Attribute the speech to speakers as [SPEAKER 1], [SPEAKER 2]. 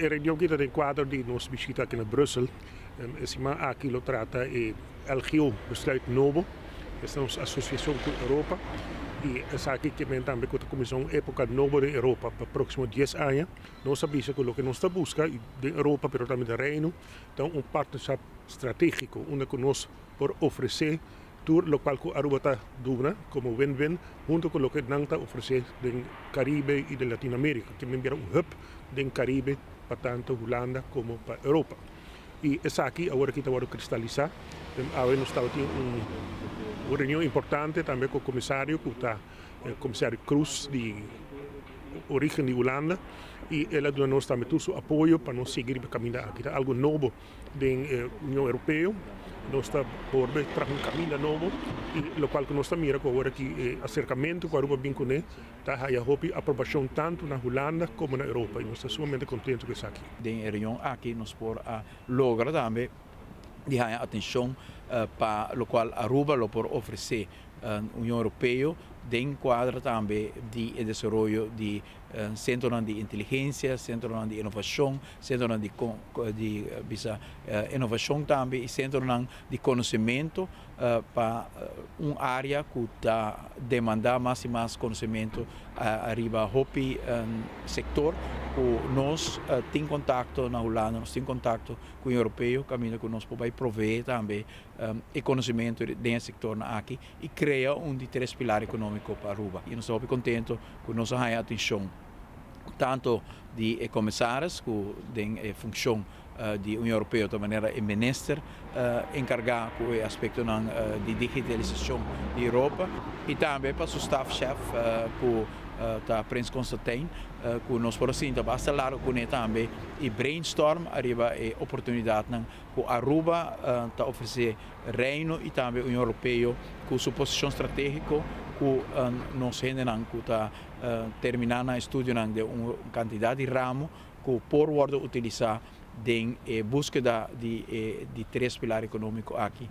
[SPEAKER 1] In reunião que está em quadro de nossa visita aqui na Brussel, esse aqui lo trata e LGO besluit novo, essa é a associação com a Europa e essa aqui que também com a Comissão Época Nova da Europa para os próximos 10 anos. Nós sabemos que o que nós estamos buscando da Europa, mas também do Reino, então partnership estratégico, onde nós por oferecer tudo o qual a Aruba está dando como win-win, junto com o que nós está oferecendo no Caribe e da Latinoamérica, que é um hub do Caribe para tanto Holanda como para a Europa. E essa aqui, agora que está cristalizar, agora nós estamos tendo uma reunião importante também com o comissário, o comissário Cruz, de origem de Holanda, e ela dá-nos também todo o seu apoio para nós seguir o caminho aqui. Algo novo da União Europeia, nós estamos por trazer um caminho novo, e o qual nós estamos mirando agora que acercamento com a Aruba Binconé, está a aprovação tanto na Holanda como na Europa, e nós estamos sumamente contentes com isso aqui.
[SPEAKER 2] Da reunião aqui nós por lograr também de atenção para o qual a Aruba por oferecer à União Europeia de quadro também de desenvolvimento de centro de inteligência, centro de inovação, centro de inovação também e centro de conhecimento para uma área que está demanda mais e mais conhecimento arriba hopi setor que nós tem contato na Holanda, nós tem contato com o europeu, caminho que nós podemos prover também e conhecimento desse setor aqui e cria de três pilares econômicos para Aruba. E nós estamos contentes que nós temos atenção tanto de comissários que têm função de União Europeia de maneira minister encarregado com o aspecto de digitalização da Europa e também para o staff-chef que está Prince Constantijn que nós por assim basta lá com ele também e brainstorm arriba a oportunidade que a Aruba está oferecer Reino e também a União Europeia com sua posição estratégica que nós ainda está terminando o estudo de uma quantidade de ramo que por utilizar em busca de três pilares econômicos aqui.